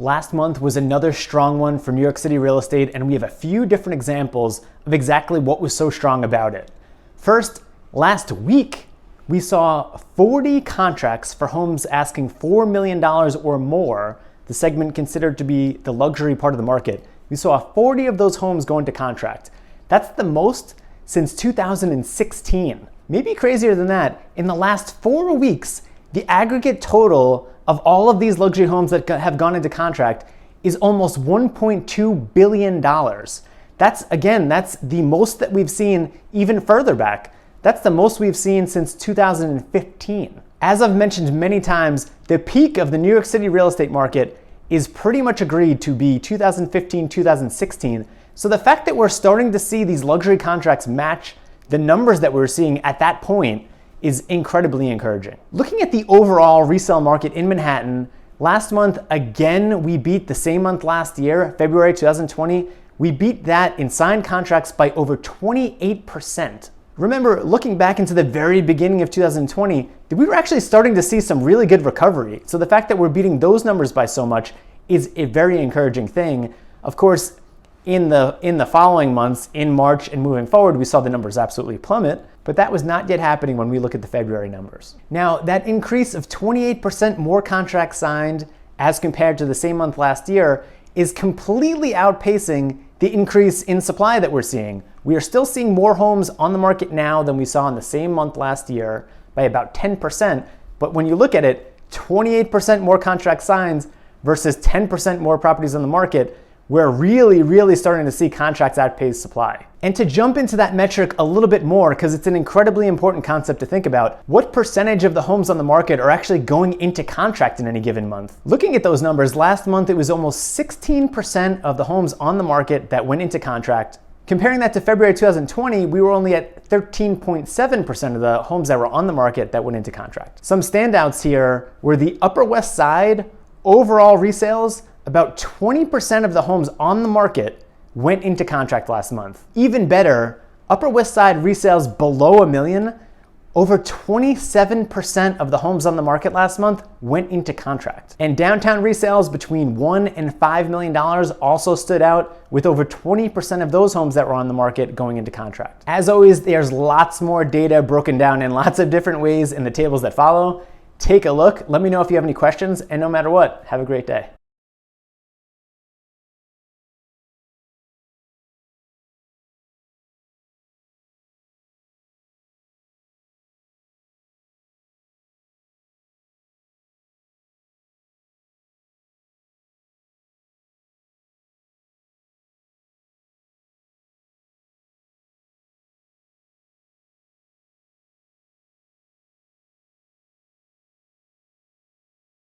Last month was another strong one for New York City real estate, and we have a few different examples of exactly what was so strong about it. First, last week, we saw 40 contracts for homes asking $4 million or more, the segment considered to be the luxury part of the market. We saw 40 of those homes go into contract. That's the most since 2016. Maybe crazier than that, in the last 4 weeks, the aggregate total of all of these luxury homes that have gone into contract is almost $1.2 billion. That's the most that we've seen even further back. That's the most we've seen since 2015. As I've mentioned many times, the peak of the New York City real estate market is pretty much agreed to be 2015, 2016. So the fact that we're starting to see these luxury contracts match the numbers that we were seeing at that point is incredibly encouraging. Looking at the overall resale market in Manhattan, last month, again, we beat the same month last year, February 2020. We beat that in signed contracts by over 28%. Remember, looking back into the very beginning of 2020, we were actually starting to see some really good recovery. So the fact that we're beating those numbers by so much is a very encouraging thing. Of course, in the following months, in March and moving forward, we saw the numbers absolutely plummet, but that was not yet happening when we look at the February numbers. Now, that increase of 28% more contracts signed as compared to the same month last year is completely outpacing the increase in supply that we're seeing. We are still seeing more homes on the market now than we saw in the same month last year by about 10%, but when you look at it, 28% more contract signs versus 10% more properties on the market, we're really starting to see contracts outpace supply. And to jump into that metric a little bit more, because it's an incredibly important concept to think about, what percentage of the homes on the market are actually going into contract in any given month? Looking at those numbers, last month it was almost 16% of the homes on the market that went into contract. Comparing that to February 2020, we were only at 13.7% of the homes that were on the market that went into contract. Some standouts here were the Upper West Side overall resales. About 20% of the homes on the market went into contract last month. Even better, Upper West Side resales below $1 million, over 27% of the homes on the market last month went into contract. And downtown resales between $1 and $5 million also stood out, with over 20% of those homes that were on the market going into contract. As always, there's lots more data broken down in lots of different ways in the tables that follow. Take a look, let me know if you have any questions, and no matter what, have a great day.